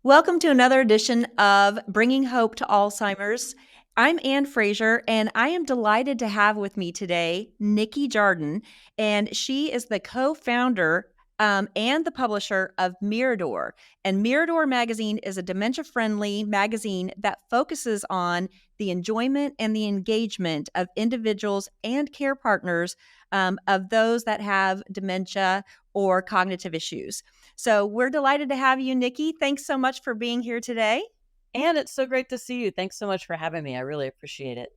Welcome to another edition of Bringing Hope to Alzheimer's. I'm Ann Fraser, and I am delighted to have with me today Nikki Jardin, and she is the co-founder and the publisher of Mirador. And Mirador Magazine is a dementia-friendly magazine that focuses on the enjoyment and the engagement of individuals and care partners of those that have dementia or cognitive issues. So we're delighted to have you, Nikki. Thanks so much for being here today. And it's so great to see you. Thanks so much for having me. I really appreciate it.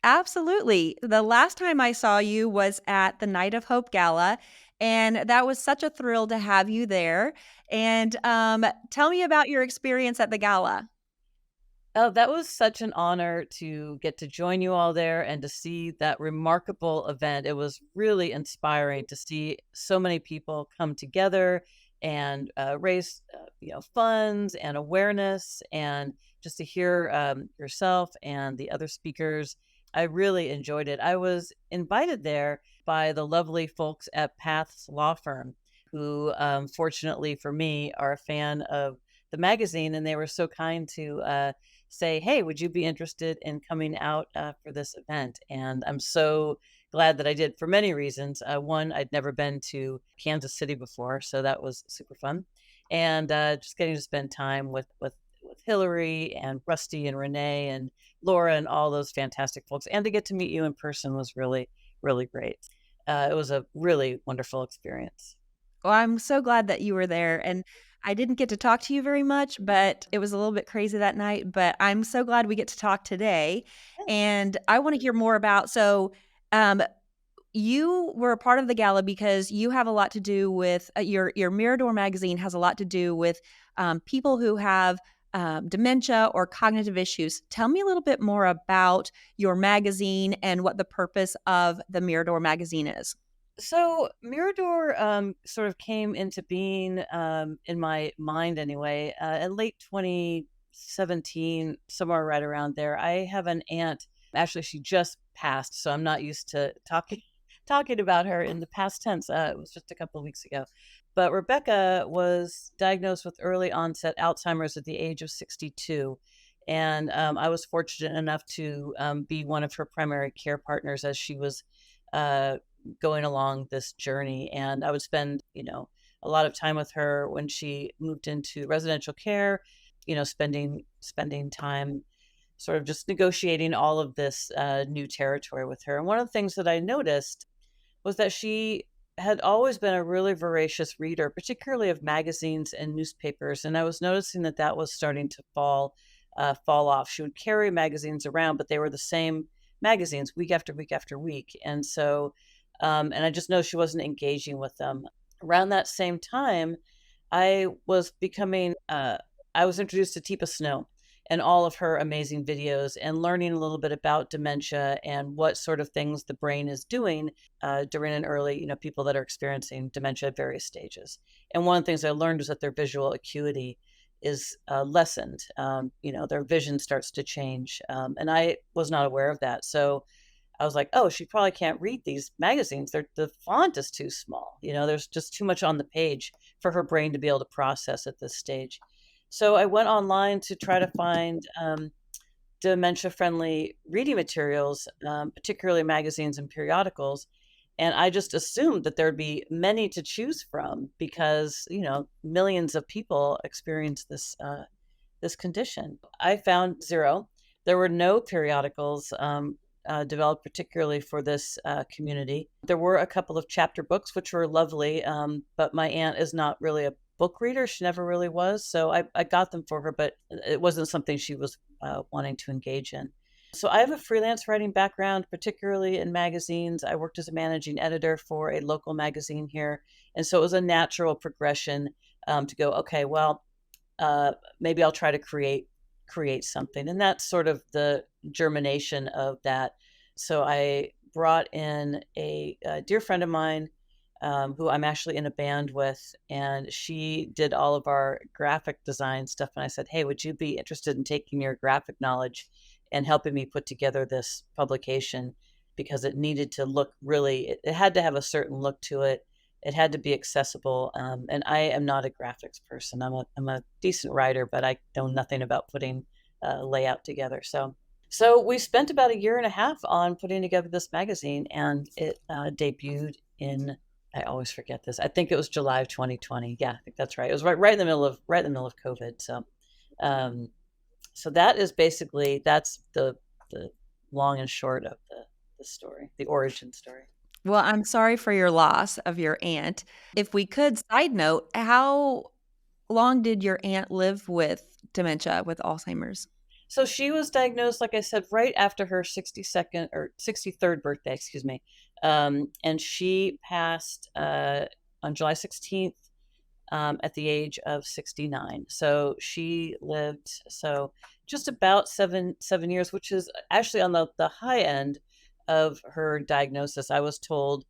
Absolutely. The last time I saw you was at the Night of Hope Gala, and that was such a thrill to have you there. And tell me about your experience at the gala. Oh, that was such an honor to get to join you all there and to see that remarkable event. It was really inspiring to see so many people come together and raise, funds and awareness, and just to hear yourself and the other speakers. I really enjoyed it. I was invited there by the lovely folks at Paths Law Firm, who, fortunately for me, are a fan of the magazine, and they were so kind to say, "Hey, would you be interested in coming out for this event?" And I'm so glad that I did for many reasons. One, I'd never been to Kansas City before, so that was super fun, and just getting to spend time with Hillary and Rusty and Renee and Laura and all those fantastic folks, and to get to meet you in person was really, really great. It was a really wonderful experience. Well, I'm so glad that you were there. And I didn't get to talk to you very much, but it was a little bit crazy that night. But I'm so glad we get to talk today. And I want to hear more about um, you were a part of the gala because you have a lot to do with your Mirador magazine has a lot to do with people who have dementia or cognitive issues. Tell me a little bit more about your magazine and what the purpose of the Mirador magazine is. So Mirador sort of came into being in my mind anyway in late 2017, somewhere right around there. I have an aunt. Actually, she just passed, so I'm not used to talking talking about her in the past tense. It was just a couple of weeks ago. But Rebecca was diagnosed with early onset Alzheimer's at the age of 62. And I was fortunate enough to be one of her primary care partners as she was uh, going along this journey. And I would spend, a lot of time with her when she moved into residential care, spending time sort of just negotiating all of this new territory with her. And one of the things that I noticed was that she had always been a really voracious reader, particularly of magazines and newspapers. And I was noticing that that was starting to fall off. She would carry magazines around, but they were the same magazines week after week after week. And so, and I just know she wasn't engaging with them. Around that same time, I was becoming, I was introduced to Teepa Snow and all of her amazing videos and learning a little bit about dementia and what sort of things the brain is doing during an early, people that are experiencing dementia at various stages. And one of the things I learned was that their visual acuity is lessened. Their vision starts to change. And I was not aware of that. So I was like, oh, she probably can't read these magazines. The font is too small. There's just too much on the page for her brain to be able to process at this stage. So I went online to try to find dementia-friendly reading materials, particularly magazines and periodicals. And I just assumed that there'd be many to choose from because, millions of people experience this condition. I found zero. There were no periodicals developed particularly for this community. There were a couple of chapter books, which were lovely, but my aunt is not really a book reader. She never really was. So I got them for her, but it wasn't something she was wanting to engage in. So I have a freelance writing background, particularly in magazines. I worked as a managing editor for a local magazine here. And so it was a natural progression to go, okay, well, maybe I'll try to create something. And that's sort of the germination of that. So I brought in a dear friend of mine who I'm actually in a band with, and she did all of our graphic design stuff. And I said, hey, would you be interested in taking your graphic knowledge and helping me put together this publication? Because it needed to look really, it had to have a certain look to it. it had to be accessible. And I am not a graphics person. I'm a decent writer, but I know nothing about putting layout together. So we spent about a year and a half on putting together this magazine, and it debuted in, I always forget this. I think it was July of 2020. Yeah, I think that's right. It was right in the middle of COVID. Um, so that is basically, that's the long and short of the story, the origin story. Well, I'm sorry for your loss of your aunt. If we could, side note, how long did your aunt live with dementia, with Alzheimer's? So she was diagnosed, like I said, right after her 62nd or 63rd birthday, excuse me. And she passed on July 16th at the age of 69. So she lived just about seven years, which is actually on the high end of her diagnosis. I was told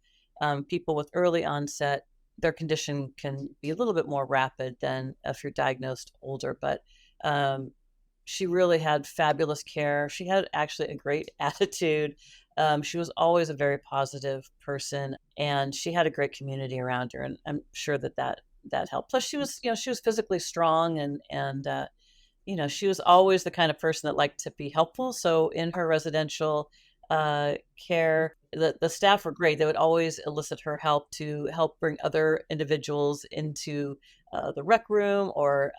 people with early onset, their condition can be a little bit more rapid than if you're diagnosed older, but um, she really had fabulous care. She had actually a great attitude. She was always a very positive person, and she had a great community around her. And I'm sure that helped. Plus, she was physically strong, and she was always the kind of person that liked to be helpful. So in her residential care, the staff were great. They would always elicit her help to help bring other individuals into the rec room or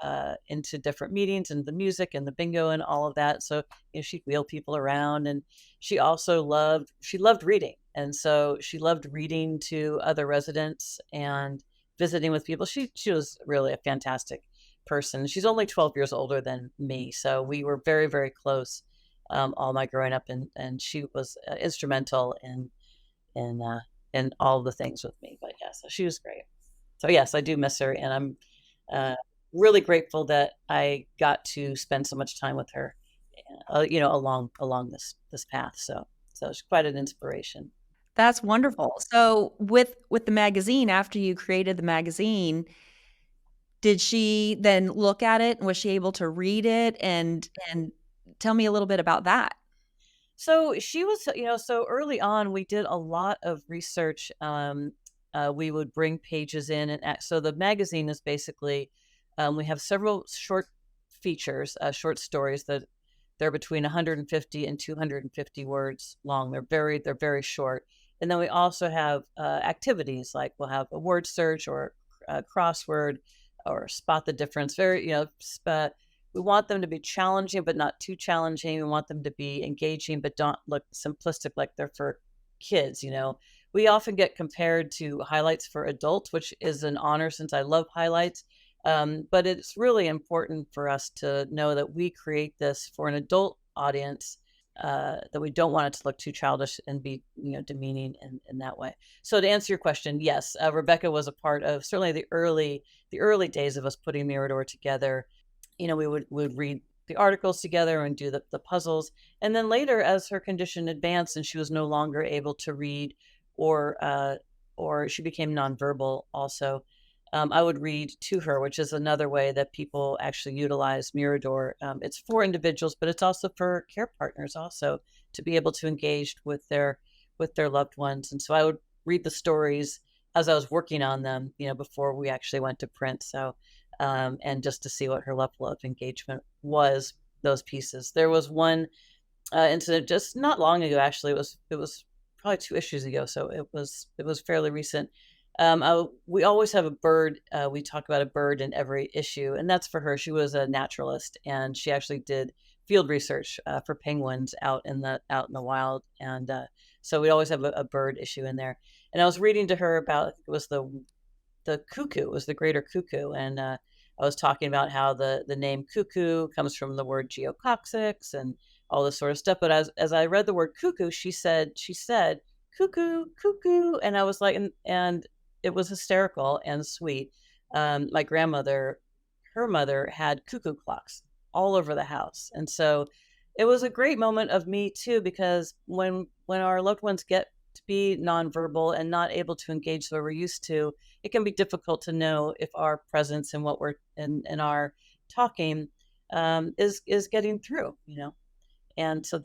into different meetings and the music and the bingo and all of that. So she'd wheel people around, and she loved reading, and so she loved reading to other residents and visiting with people. She was really a fantastic person. She's only 12 years older than me, so we were very, very close all my growing up, and she was instrumental in in all the things with me. But yeah, so she was great. So yes, I do miss her, and I'm uh, really grateful that I got to spend so much time with her, along this path. So it's quite an inspiration. That's wonderful. So with the magazine, after you created the magazine, did she then look at it? Was she able to read it? And tell me a little bit about that. So she was, so early on, we did a lot of research. We would bring pages in, and so the magazine is basically, we have several short features, short stories that they're between 150 and 250 words long. They're very short. And then we also have activities, like we'll have a word search or a crossword or spot the difference. We want them to be challenging, but not too challenging. We want them to be engaging, but don't look simplistic like they're for kids. We often get compared to highlights for adults, which is an honor since I love highlights. But it's really important for us to know that we create this for an adult audience, that we don't want it to look too childish and be, demeaning in that way. So to answer your question, yes, Rebecca was a part of certainly the early days of us putting Mirador together. We would read the articles together and do the puzzles. And then later, as her condition advanced and she was no longer able to read, or she became nonverbal also, I would read to her, which is another way that people actually utilize Mirador. It's for individuals, but it's also for care partners also, to be able to engage with their loved ones. And so I would read the stories as I was working on them, before we actually went to print. So and just to see what her level of engagement was, those pieces. There was one incident just not long ago. Actually, it was probably 2 issues ago, so it was fairly recent. We always have a bird. We talk about a bird in every issue, and that's for her. She was a naturalist, and she actually did field research for penguins out in the wild, and so we always have a bird issue in there. And I was reading to her about, I think it was the cuckoo, was the greater cuckoo, and I was talking about how the name cuckoo comes from the word geococcyx and all this sort of stuff. But as I read the word cuckoo, she said cuckoo, cuckoo, and I was like, and it was hysterical and sweet. My grandmother, her mother, had cuckoo clocks all over the house, and so it was a great moment of me too, because when our loved ones get to be nonverbal and not able to engage the way we're used to, it can be difficult to know if our presence and what we're in our talking is getting through. And so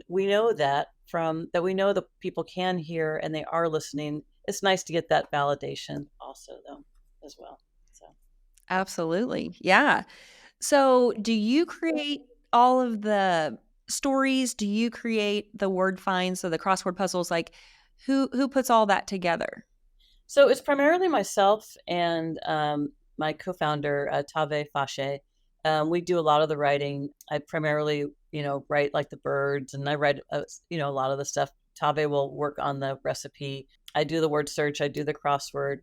we know that we know that people can hear and they are listening it's nice to get that validation also, though, as well. So. Absolutely. Yeah. So, do you create all of the stories? Do you create the word finds or the crossword puzzles? Like, who puts all that together? So it's primarily myself and my co-founder Tave Fashe. We do a lot of the writing. I primarily, write like the birds, and I write, a lot of the stuff. Tave will work on the recipe. I do the word search. I do the crossword.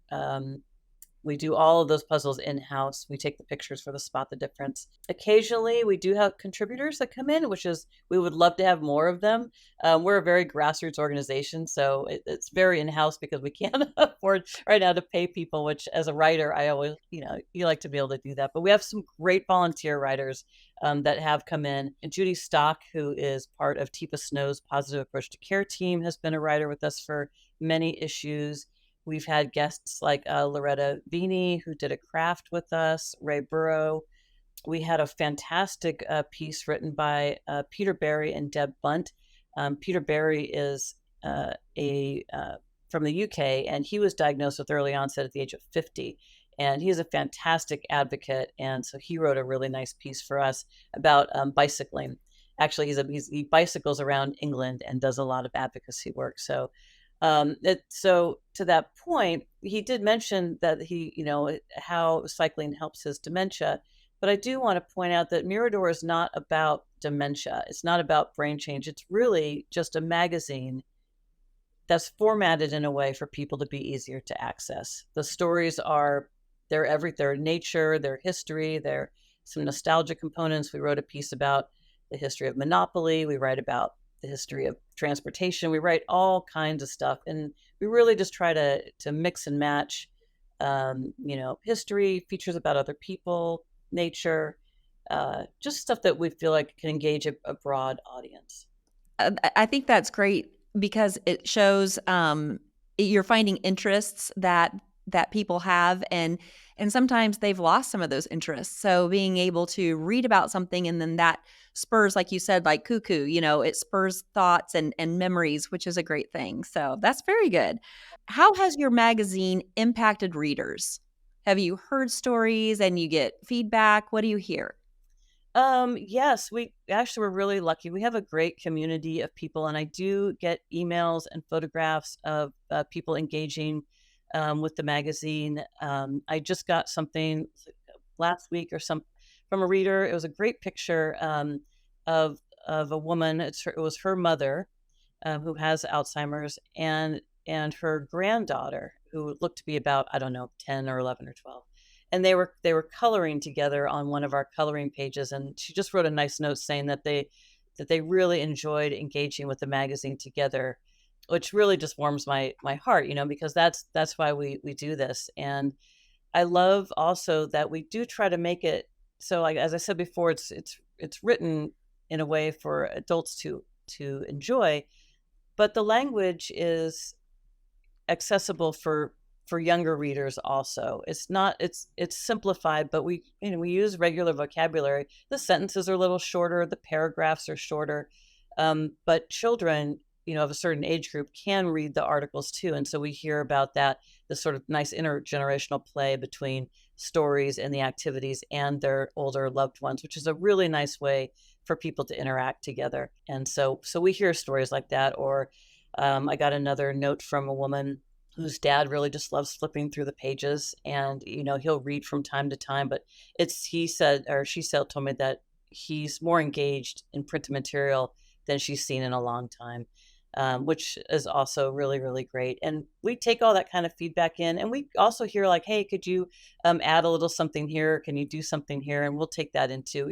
We do all of those puzzles in-house. We take the pictures for the spot the difference. Occasionally, we do have contributors that come in, which is we would love to have more of them. We're a very grassroots organization, so it's very in-house because we can't afford right now to pay people. Which, as a writer, I always, you like to be able to do that. But we have some great volunteer writers that have come in. And Judy Stock, who is part of Tifa Snow's Positive Approach to Care team, has been a writer with us for many issues. We've had guests like Loretta Vini, who did a craft with us, Ray Burrow. We had a fantastic piece written by Peter Barry and Deb Bunt. Peter Barry is a from the UK, and he was diagnosed with early onset at the age of 50. And he is a fantastic advocate. And so he wrote a really nice piece for us about bicycling. Actually, he bicycles around England and does a lot of advocacy work. So to that point, he did mention that how cycling helps his dementia. But I do want to point out that Mirador is not about dementia. It's not about brain change. It's really just a magazine that's formatted in a way for people to be easier to access. The stories their nature, their history, their some nostalgia components. We wrote a piece about the history of Monopoly. We write about the history of transportation. We write all kinds of stuff, and we really just try to mix and match, history, features about other people, nature, just stuff that we feel like can engage a broad audience. I think that's great because it shows you're finding interests that people have, and sometimes they've lost some of those interests. So being able to read about something and then that spurs, like you said, like cuckoo, it spurs thoughts and memories, which is a great thing. So that's very good. How has your magazine impacted readers? Have you heard stories and you get feedback? What do you hear? Yes, we actually were really lucky. We have a great community of people, and I do get emails and photographs of people engaging with the magazine. I just got something last week from a reader. It was a great picture of a woman. It was her mother who has Alzheimer's, and her granddaughter who looked to be about, I don't know, 10 or 11 or 12. And they were coloring together on one of our coloring pages, and she just wrote a nice note saying that they really enjoyed engaging with the magazine together, which really just warms my heart, because that's why we do this. And I love also that we do try to make it so, like as I said before, it's written in a way for adults to enjoy, but the language is accessible for younger readers also. It's simplified, but we use regular vocabulary. The sentences are a little shorter, the paragraphs are shorter, but children, of a certain age group can read the articles too. And so we hear about that, this sort of nice intergenerational play between stories and the activities and their older loved ones, which is a really nice way for people to interact together. And so we hear stories like that. Or I got another note from a woman whose dad really just loves flipping through the pages, and he'll read from time to time, but she said told me that he's more engaged in printed material than she's seen in a long time, which is also really, really great. And we take all that kind of feedback in, and we also hear like, hey, could you add a little something here, can you do something here? And we'll take that into,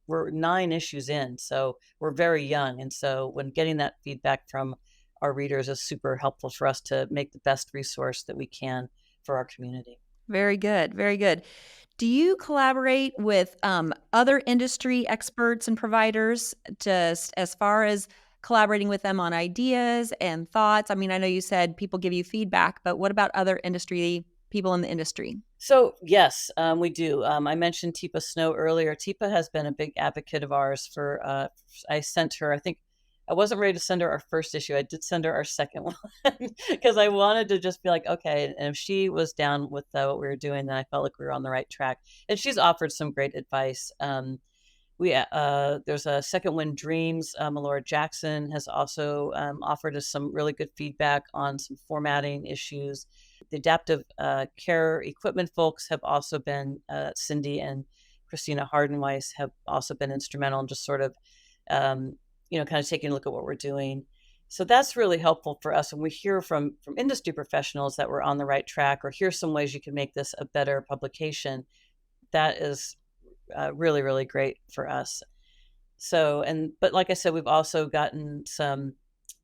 we're 9 issues in, so we're very young. And so when getting that feedback from our readers is super helpful for us to make the best resource that we can for our community. Very good. Very good. Do you collaborate with other industry experts and providers just as far as collaborating with them on ideas and thoughts? I mean, I know you said people give you feedback, but what about other industry people in the industry? So yes, we do. I mentioned Tifa Snow earlier. Tifa has been a big advocate of ours for, I sent her, I think I wasn't ready to send her our first issue. I did send her our second one because I wanted to just be like, okay. And if she was down with what we were doing, then I felt like we were on the right track. And she's offered some great advice. There's a Second Wind Dreams. Melora Jackson has also offered us some really good feedback on some formatting issues. The adaptive care equipment folks have also been, Cindy and Christina Hardenweiss have also been instrumental in just sort of, kind of taking a look at what we're doing. So that's really helpful for us when we hear from industry professionals that we're on the right track, or here's some ways you can make this a better publication. That is really, really great for us. So, but like I said, we've also gotten some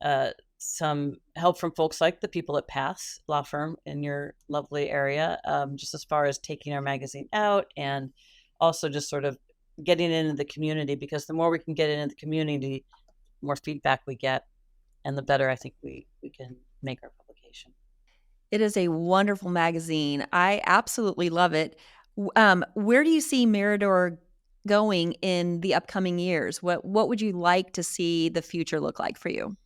help from folks like the people at Paths Law Firm in your lovely area, just as far as taking our magazine out, and also just sort of getting it into the community, because the more we can get it into the community, the more feedback we get, and the better I think we can make our publication. It is a wonderful magazine. I absolutely love it. Where do you see Mirador going in the upcoming years? What would you like to see the future look like for you?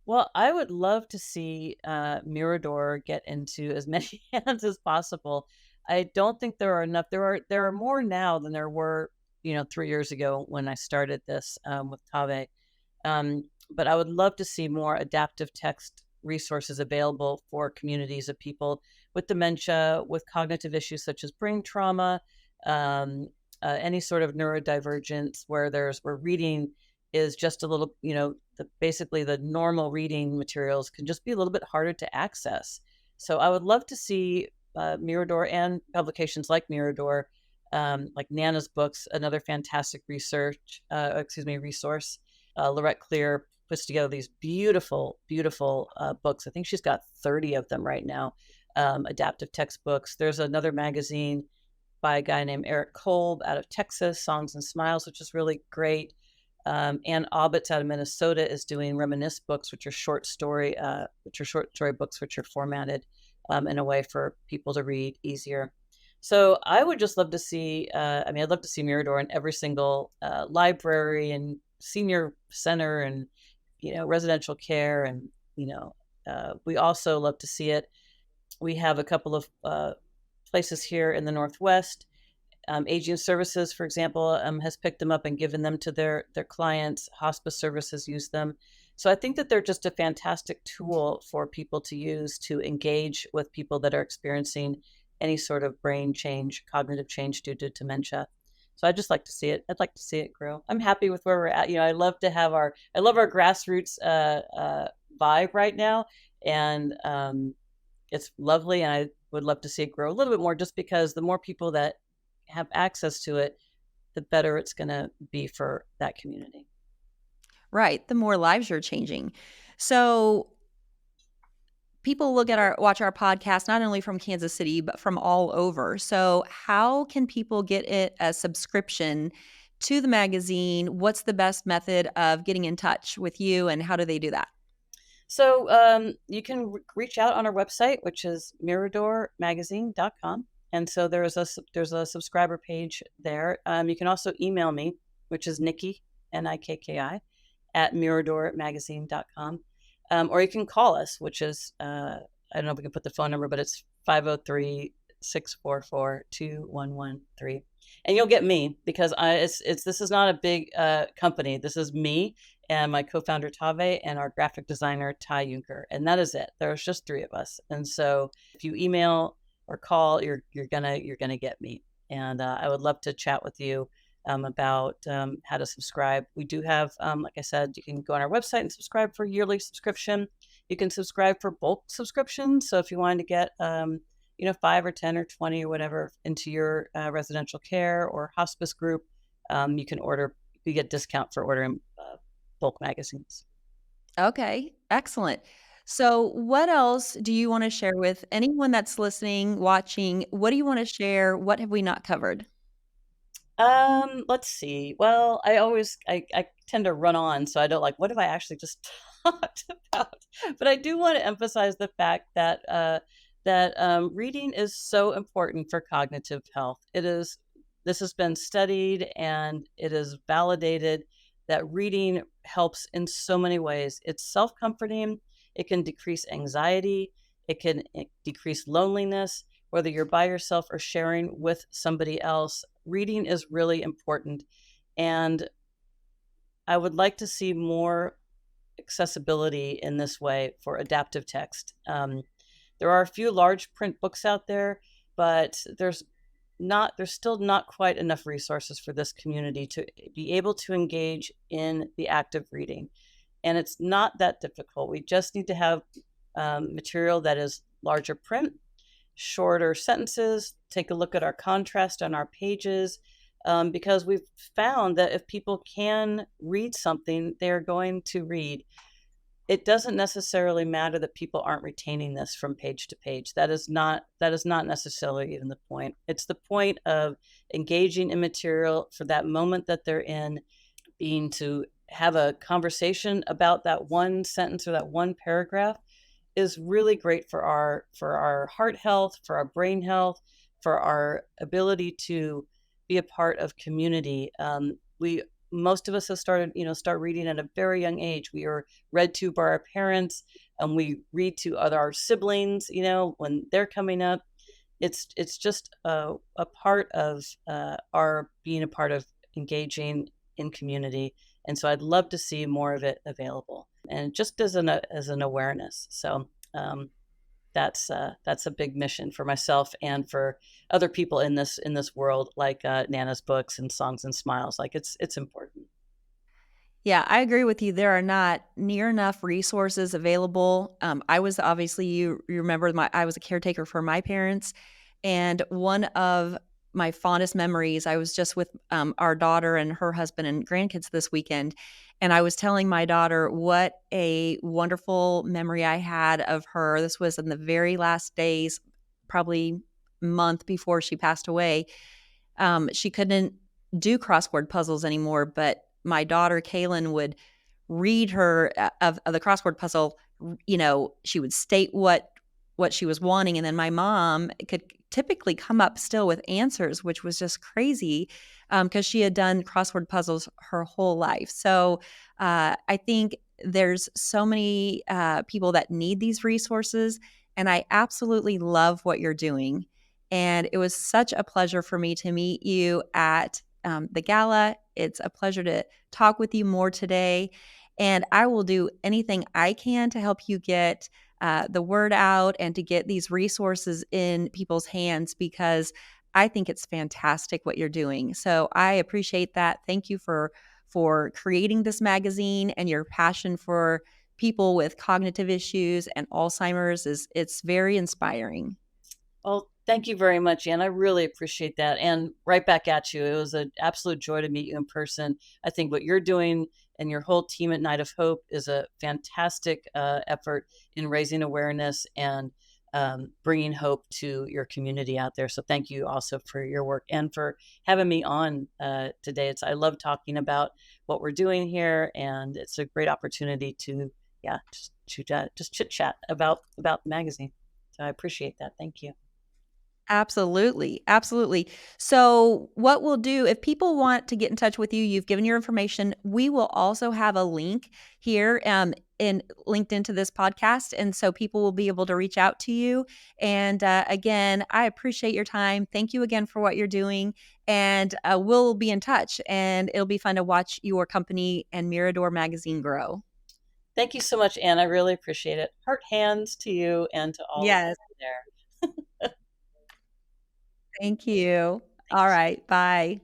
Well, I would love to see Mirador get into as many hands as possible. I don't think there are enough. There are more now than there were, 3 years ago when I started this with Tave. But I would love to see more adaptive text resources available for communities of people with dementia, with cognitive issues such as brain trauma, any sort of neurodivergence, where reading is just a little, basically the normal reading materials can just be a little bit harder to access. So I would love to see Mirador and publications like Mirador, like Nana's books, another fantastic resource. Lorette Clear puts together these beautiful, beautiful books. I think she's got 30 of them right now, adaptive textbooks. There's another magazine by a guy named Eric Kolb out of Texas, Songs and Smiles, which is really great. Ann Obbitz out of Minnesota is doing Reminisce books, which are short story books, which are formatted in a way for people to read easier. So I would just love to see. I'd love to see Mirador in every single library and senior center and residential care, and we also love to see it. We have a couple of places here in the Northwest. Aging Services, for example, has picked them up and given them to their clients. Hospice Services use them. So I think that they're just a fantastic tool for people to use to engage with people that are experiencing any sort of brain change, cognitive change due to dementia. So I just like to see it. I'd like to see it grow. I'm happy with where we're at. I love our grassroots vibe right now, and it's lovely. And I would love to see it grow a little bit more, just because the more people that have access to it, the better it's going to be for that community. Right. The more lives you're changing. So people watch our podcast, not only from Kansas City, but from all over. So how can people get a subscription to the magazine? What's the best method of getting in touch with you, and how do they do that? So you can reach out on our website, which is miradormagazine.com. And so there's a subscriber page there. You can also email me, which is Nikki, Nikki, at miradormagazine.com. Or you can call us, which is, I don't know if we can put the phone number, but it's 503-644-2113. And you'll get me, because this is not a big company. This is me and my co-founder Tave and our graphic designer Ty Juncker, and that is it. There's just three of us. And so if you email or call, you're gonna get me. And I would love to chat with you about how to subscribe. We do have, like I said, you can go on our website and subscribe for yearly subscription. You can subscribe for bulk subscription. So if you wanted to get 5 or 10 or 20 or whatever into your residential care or hospice group, you get discount for ordering bulk magazines. Okay, excellent. So what else do you want to share with anyone that's listening, watching? What do you want to share? What have we not covered? Let's see. Well, I tend to run on, so I don't like, what have I actually just talked about? But I do want to emphasize the fact that reading is so important for cognitive health. This has been studied, and it is validated that reading helps in so many ways. It's self-comforting, it can decrease anxiety, it can decrease loneliness, whether you're by yourself or sharing with somebody else. Reading is really important. And I would like to see more accessibility in this way for adaptive text. There are a few large print books out there, but there's still not quite enough resources for this community to be able to engage in the act of reading. And it's not that difficult. We just need to have material that is larger print, shorter sentences, take a look at our contrast on our pages, because we've found that if people can read something, they're going to read. It doesn't necessarily matter that people aren't retaining this from page to page. That is not necessarily even the point. It's the point of engaging in material for that moment that they're in, being to have a conversation about that one sentence or that one paragraph is really great for our heart health, for our brain health, for our ability to be a part of community. We Most of us have start reading at a very young age. We are read to by our parents, and we read to our siblings. When they're coming up, it's just a part of our being a part of engaging in community. And so I'd love to see more of it available, and just as an awareness. So that's a big mission for myself and for other people in this world, like Nana's books and Songs and Smiles. Like it's important. Yeah, I agree with you. There are not near enough resources available. I was obviously you remember I was a caretaker for my parents, and one of my fondest memories. I was just with our daughter and her husband and grandkids this weekend, and I was telling my daughter what a wonderful memory I had of her. This was in the very last days, probably month before she passed away. She couldn't do crossword puzzles anymore, but my daughter Kaylin would read her of the crossword puzzle. She would state what she was wanting, and then my mom could typically come up still with answers, which was just crazy because she had done crossword puzzles her whole life. So I think there's so many people that need these resources, and I absolutely love what you're doing. And it was such a pleasure for me to meet you at the gala. It's a pleasure to talk with you more today. And I will do anything I can to help you get the word out and to get these resources in people's hands, because I think it's fantastic what you're doing. So I appreciate that. Thank you for creating this magazine, and your passion for people with cognitive issues and Alzheimer's it's very inspiring. Well, thank you very much, Anne. I really appreciate that. And right back at you. It was an absolute joy to meet you in person. I think what you're doing and your whole team at Night of Hope is a fantastic effort in raising awareness and bringing hope to your community out there. So thank you also for your work and for having me on today. I love talking about what we're doing here, and it's a great opportunity to, yeah, just chit chat about the magazine. So I appreciate that. Thank you. Absolutely. Absolutely. So, what we'll do, if people want to get in touch with you, you've given your information. We will also have a link here in linked into this podcast. And so people will be able to reach out to you. And again, I appreciate your time. Thank you again for what you're doing. And we'll be in touch, and it'll be fun to watch your company and Mirador Magazine grow. Thank you so much, Anne. I really appreciate it. Heart hands to you and to all of Yes. you there. Thank you. Thank All you so right. Bye.